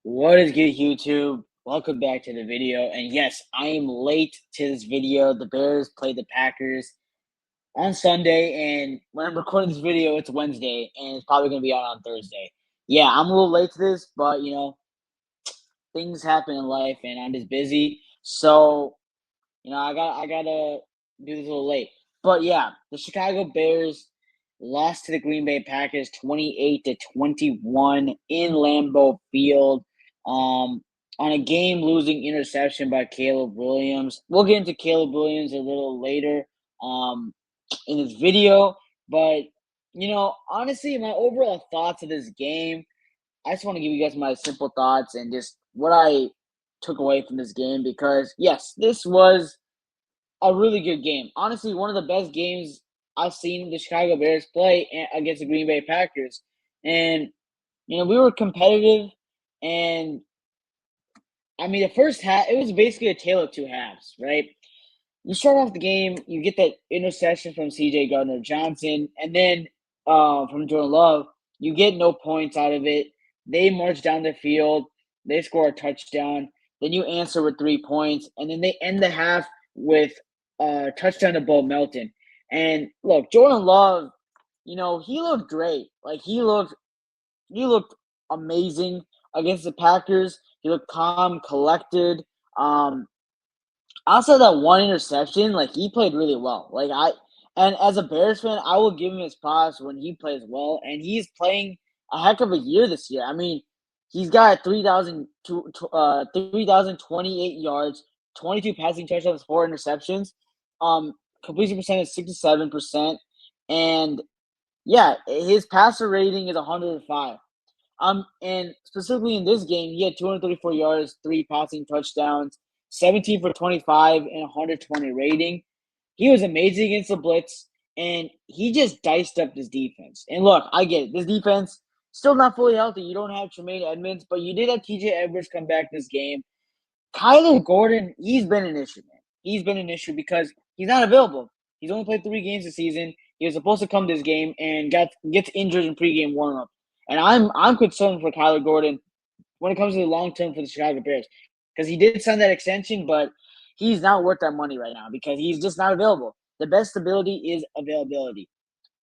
What is good, YouTube? Welcome back to the video. And yes, I am late to this video. The Bears played the Packers on Sunday, and when I'm recording this video, it's Wednesday, and it's probably going to be out on Thursday. Yeah, I'm a little late to this, but things happen in life, and I'm just busy. So, I gotta do this a little late. But yeah, the Chicago Bears lost to the Green Bay Packers 28-21 in Lambeau Field. Um, on a game-losing interception by Caleb Williams. We'll get into Caleb Williams a little later in this video. But honestly, my overall thoughts of this game, I just want to give you guys my simple thoughts and just what I took away from this game because yes, this was a really good game. Honestly, one of the best games I've seen the Chicago Bears play against the Green Bay Packers. And, we were competitive. And, I mean, the first half, it was basically a tale of two halves, right? You start off the game, you get that interception from C.J. Gardner-Johnson, and then from Jordan Love, you get no points out of it. They march down the field. They score a touchdown. Then you answer with 3 points, and then they end the half with a touchdown to Bo Melton. And look, Jordan Love, he looked great. Like he looked amazing against the Packers. He looked calm, collected. Outside that one interception, like he played really well. And as a Bears fan, I will give him his props when he plays well, and he's playing a heck of a year this year. I mean, he's got 3,028 yards, 22 passing touchdowns, 4 interceptions. Completion percentage 67%, and yeah, his passer rating is 105. And specifically in this game, he had 234 yards, 3 passing touchdowns, 17 for 25, and 120 rating. He was amazing against the blitz, and he just diced up this defense. And look, I get it. This defense still not fully healthy. You don't have Tremaine Edmonds, but you did have TJ Edwards come back this game. Kyler Gordon, he's been an issue, man. He's been an issue because he's not available. He's only played 3 games this season. He was supposed to come this game and gets injured in pregame warmup. And I'm concerned for Kyler Gordon when it comes to the long term for the Chicago Bears because he did sign that extension, but he's not worth that money right now because he's just not available. The best stability is availability.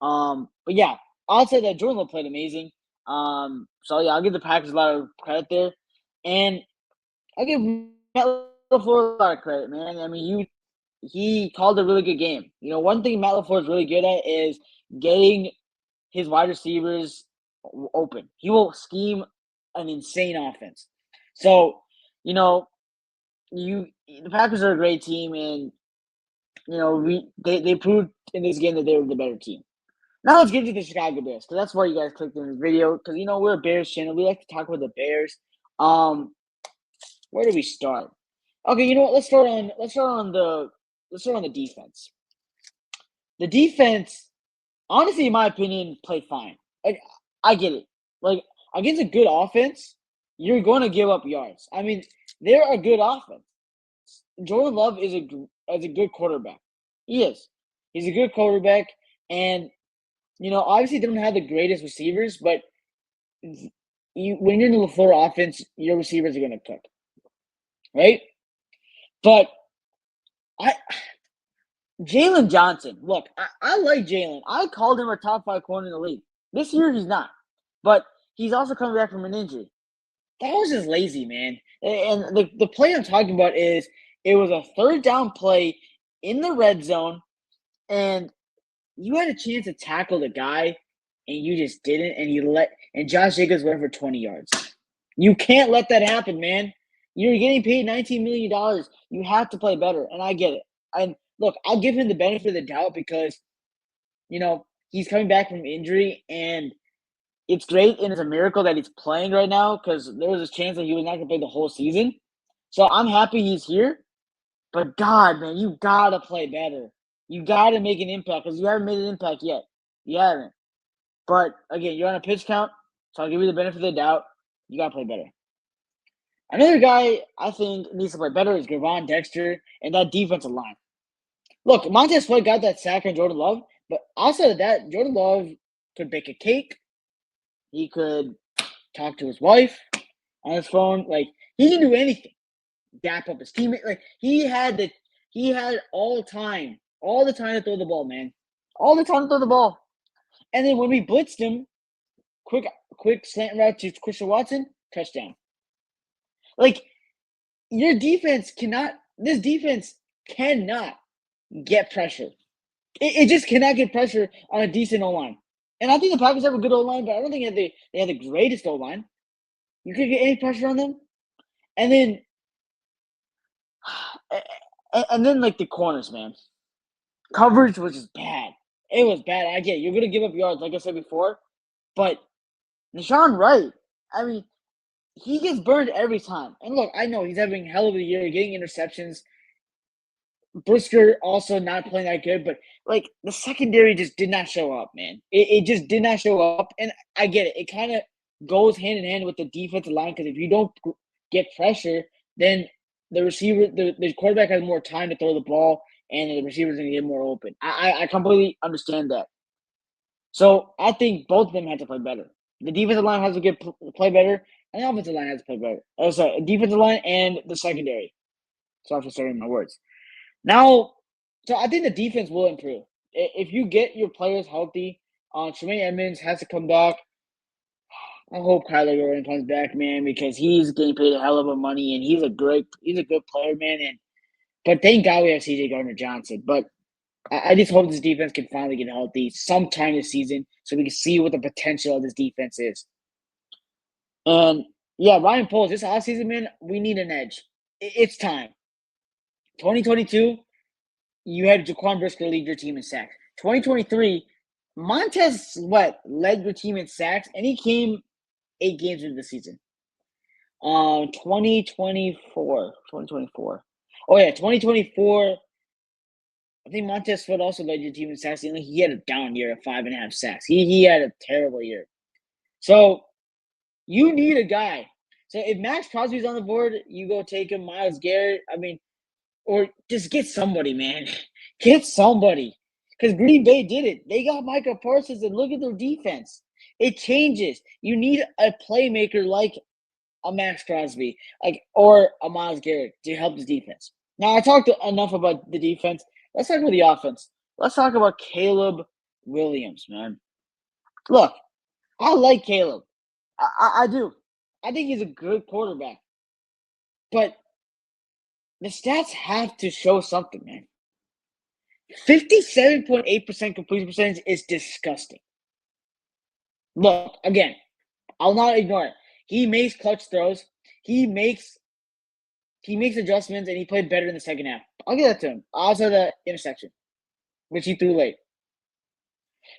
But yeah, I'll say that Jordan Love played amazing. So yeah, I'll give the Packers a lot of credit there, and I give Matt LaFleur a lot of credit, man. I mean, he called a really good game. One thing Matt LaFleur is really good at is getting his wide receivers open. He will scheme an insane offense. So, the Packers are a great team, and they proved in this game that they were the better team. Now let's get to the Chicago Bears because that's why you guys clicked on this video because we're a Bears channel. We like to talk about the Bears. Where do we start? Okay, you know what? Let's start on the defense. The defense, honestly, in my opinion, played fine. Like, I get it. Like, against a good offense, you're going to give up yards. I mean, they're a good offense. Jordan Love is a good quarterback. He is. He's a good quarterback, and obviously they don't have the greatest receivers, but when you're in the LaFleur offense, your receivers are going to cook, right? But Jalen Johnson, look, I like Jalen. I called him a top 5 corner in the league. This year he's not, but he's also coming back from an injury. That was just lazy, man. And the play I'm talking about is it was a third down play in the red zone, and you had a chance to tackle the guy, and you just didn't, and Josh Jacobs went for 20 yards. You can't let that happen, man. You're getting paid $19 million. You have to play better, and I get it. And look, I'll give him the benefit of the doubt because, he's coming back from injury, and it's great, and it's a miracle that he's playing right now because there was a chance that he was not going to play the whole season. So I'm happy he's here. But God, man, you got to play better. You got to make an impact because you haven't made an impact yet. You haven't. But, again, you're on a pitch count, so I'll give you the benefit of the doubt. You got to play better. Another guy I think needs to play better is Gervon Dexter and that defensive line. Look, Montez Sweat got that sack on Jordan Love, but outside of that, Jordan Love could bake a cake. He could talk to his wife. on his phone. Like, he can do anything. Dap up his teammate. Like, he had all the time to throw the ball, man. All the time to throw the ball. And then when we blitzed him, quick slant route to Christian Watson, touchdown. Like, this defense cannot get pressure. It just cannot get pressure on a decent O-line. And I think the Packers have a good O-line, but I don't think they have the greatest O-line. You could get any pressure on them. And then like the corners, man. Coverage was just bad. It was bad. I get it. You're going to give up yards, like I said before. But Deshaun Wright, I mean, he gets burned every time. And look, I know he's having a hell of a year, getting interceptions. Brisker also not playing that good, but like the secondary just did not show up, man. It just did not show up, and I get it. It kind of goes hand in hand with the defensive line because if you don't get pressure, then the quarterback has more time to throw the ball, and the receiver's gonna get more open. I completely understand that. So I think both of them have to play better. The defensive line has to play better, and the offensive line has to play better. Oh, sorry, defensive line and the secondary. Sorry for starting my words. Now, so I think the defense will improve. If you get your players healthy, Tremaine Edmonds has to come back. I hope Kyler Gordon comes back, man, because he's getting paid a hell of a money, and he's a good player, man. But thank God we have C.J. Gardner-Johnson. But I just hope this defense can finally get healthy sometime this season so we can see what the potential of this defense is. And, yeah, Ryan Poles, this offseason, man, we need an edge. It's time. 2022, you had Jaquan Brisker lead your team in sacks. 2023, Montez Sweat led your team in sacks, and he came 8 games into the season. 2024. Oh, yeah, 2024. I think Montez Sweat also led your team in sacks. He had a down year of 5.5 sacks. He had a terrible year. So you need a guy. So if Max Crosby's on the board, you go take him. Myles Garrett. I mean, or just get somebody, man. Get somebody. Because Green Bay did it. They got Micah Parsons, and look at their defense. It changes. You need a playmaker like a Max Crosby, or a Myles Garrett to help this defense. Now, I talked enough about the defense. Let's talk about the offense. Let's talk about Caleb Williams, man. Look, I like Caleb. I do. I think he's a good quarterback. But the stats have to show something, man. 57.8% completion percentage is disgusting. Look, again, I'll not ignore it. He makes clutch throws. He makes adjustments, and he played better in the second half. I'll give that to him. Also, the interception, which he threw late.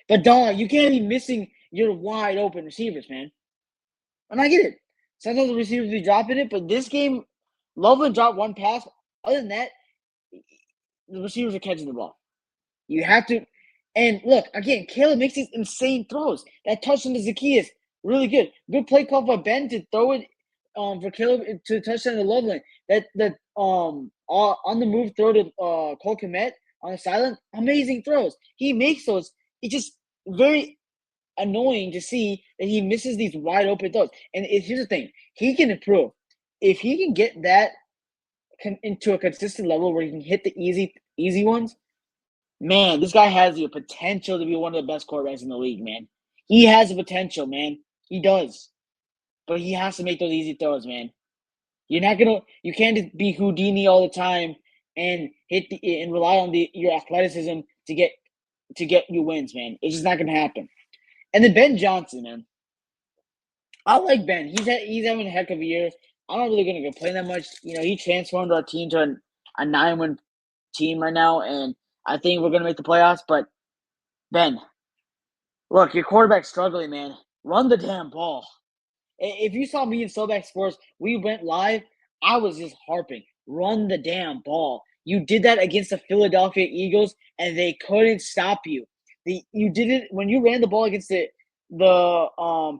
But, dog, you can't be missing your wide open receivers, man. And I get it. Sometimes the receivers be dropping it, but this game, Loveland dropped one pass. Other than that, the receivers are catching the ball. You have to. And look, again, Caleb makes these insane throws. That touchdown to Zacchaeus, really good. Good play call by Ben to throw it for Caleb to the touchdown to Loveland. That on the move throw to Cole Kmet on the sideline, amazing throws. He makes those. It's just very annoying to see that he misses these wide open throws. And here's the thing: he can improve if he can get that into a consistent level where he can hit the easy ones. Man, this guy has the potential to be one of the best quarterbacks in the league, man. He has the potential, man. He does. But he has to make those easy throws, man. You can't just be Houdini all the time and rely on your athleticism to get you wins, man. It's just not gonna happen. And then Ben Johnson, man. I like Ben. He's having a heck of a year. I'm not really gonna complain that much. He transformed our team to a 9-win team right now, and I think we're going to make the playoffs. But, Ben, look, your quarterback's struggling, man. Run the damn ball. If you saw me in Soulback Sports, we went live. I was just harping. Run the damn ball. You did that against the Philadelphia Eagles, and they couldn't stop you. You did it when you ran the ball against the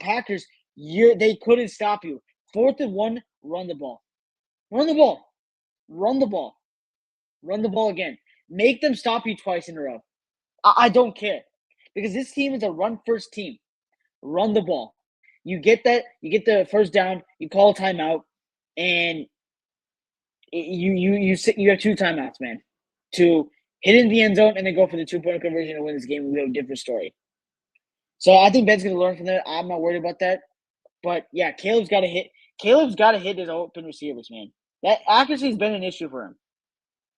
Packers. They couldn't stop you. 4th and 1, run the ball. Run the ball. Run the ball. Run the ball again. Make them stop you twice in a row. I don't care. Because this team is a run-first team. Run the ball. You get the first down, you call a timeout, and you have 2 timeouts, man, to hit in the end zone and then go for the 2-point conversion and win this game. We have a different story. So I think Ben's gonna learn from that. I'm not worried about that. But yeah, Caleb's got to hit. Caleb's got to hit his open receivers, man. That accuracy has been an issue for him.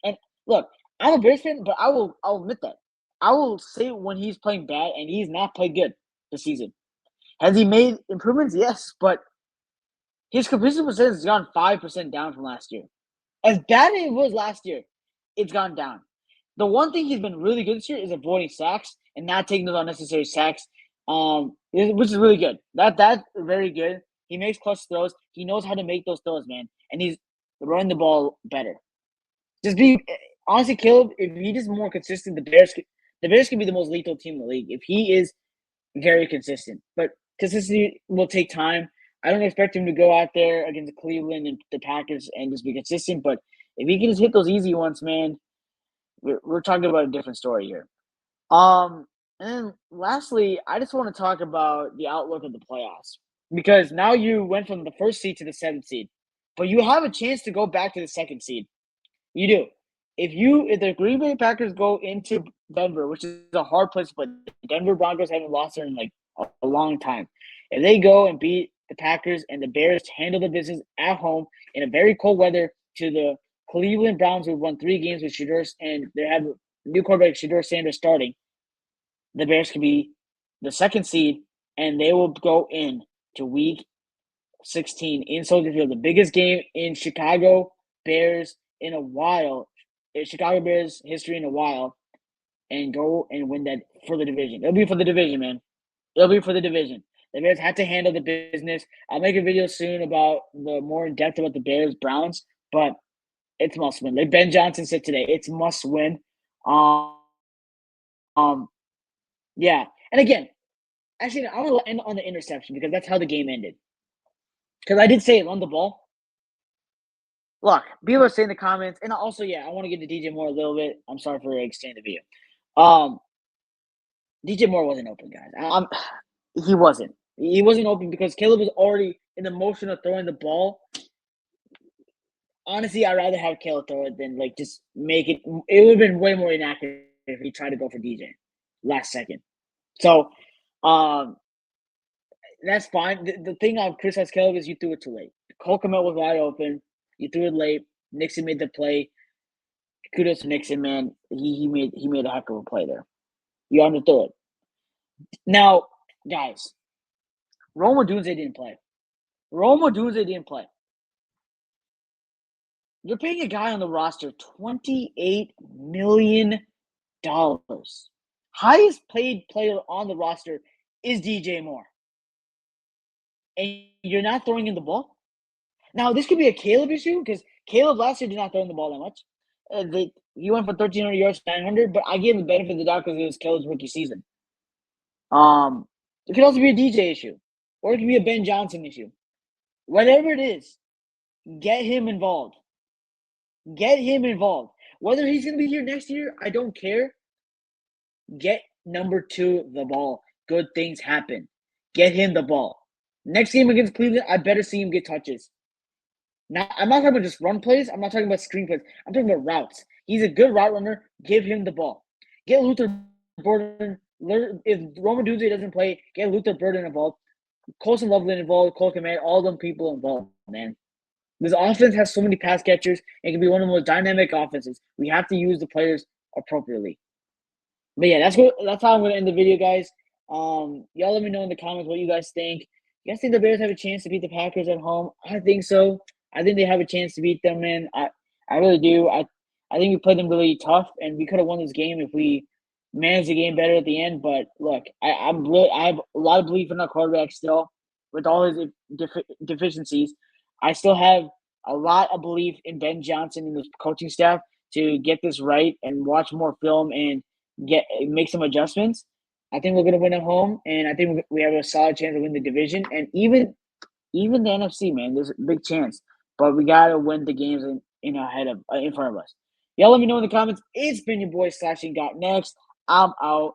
And look, I'm a Bears fan, but I'll admit that. I will say when he's playing bad, and he's not played good this season. Has he made improvements? Yes, but his completion percentage has gone 5% down from last year. As bad as it was last year, it's gone down. The one thing he's been really good this year is avoiding sacks and not taking those unnecessary sacks, which is really good. That's very good. He makes clutch throws. He knows how to make those throws, man, and he's running the ball better. Just be honestly, Caleb. If he is more consistent, the Bears can be the most lethal team in the league if he is very consistent. But consistency will take time. I don't expect him to go out there against Cleveland and the Packers and just be consistent. But if he can just hit those easy ones, man, we're talking about a different story here. And then lastly, I just want to talk about the outlook of the playoffs because now you went from the 1st seed to the 7th seed, but you have a chance to go back to the 2nd seed. You do. If the Green Bay Packers go into Denver, which is a hard place, but the Denver Broncos haven't lost there in like a long time. If they go and beat the Packers and the Bears handle the business at home in a very cold weather to the Cleveland Browns, who won 3 games with Shedeur, and they have new quarterback Shedeur Sanders starting, the Bears can be the 2nd seed, and they will go in to Week 16 in Soldier Field, the biggest game in Chicago Bears in a while, Chicago Bears history in a while, and go and win that for the division. It'll be for the division, man. It'll be for the division. The Bears had to handle the business. I'll make a video soon about the more in depth about the Bears Browns, but it's must win. Like Ben Johnson said today, it's must win. Yeah. And again, actually, I want to end on the interception because that's how the game ended. Because I did say run the ball. Look, people are saying in the comments, and also, yeah, I want to get to DJ Moore a little bit. I'm sorry for extending the video. DJ Moore wasn't open, guys. He wasn't. He wasn't open because Caleb was already in the motion of throwing the ball. Honestly, I'd rather have Caleb throw it than like just make it. It would have been way more inaccurate if he tried to go for DJ last second. So, that's fine. The thing I'll criticize Caleb is you threw it too late. Cole Kmet was wide open. You threw it late. Nixon made the play. Kudos to Nixon, man. He made a heck of a play there. You underthrew it. Now, guys, Rome Odunze didn't play. You're paying a guy on the roster $28 million. Highest paid player on the roster is DJ Moore. And you're not throwing in the ball? Now, this could be a Caleb issue because Caleb last year did not throw in the ball that much. He went for 1,300 yards, 900, but I gave him the benefit of the doubt because it was Caleb's rookie season. It could also be a DJ issue, or it could be a Ben Johnson issue. Whatever it is, get him involved. Get him involved. Whether he's going to be here next year, I don't care. Get number 2 the ball. Good things happen. Get him the ball. Next game against Cleveland, I better see him get touches. Now, I'm not talking about just run plays. I'm not talking about screen plays. I'm talking about routes. He's a good route runner. Give him the ball. Get Luther Burden. If Roman Odunze doesn't play, get Luther Burden involved. Colson Loveland involved. Cole Kmet, all them people involved, man. This offense has so many pass catchers. It can be one of the most dynamic offenses. We have to use the players appropriately. But yeah, that's how I'm going to end the video, guys. Y'all let me know in the comments what you guys think. You guys think the Bears have a chance to beat the Packers at home? I think so. I think they have a chance to beat them, man. I really do. I think we played them really tough, and we could have won this game if we managed the game better at the end. But look, I have a lot of belief in our quarterback still, with all his deficiencies. I still have a lot of belief in Ben Johnson and the coaching staff to get this right and watch more film and make some adjustments. I think we're going to win at home, and I think we have a solid chance to win the division. And even the NFC, man, there's a big chance. But we got to win the games in front of us. Y'all let me know in the comments. It's been your boy Slashing Got Next. I'm out.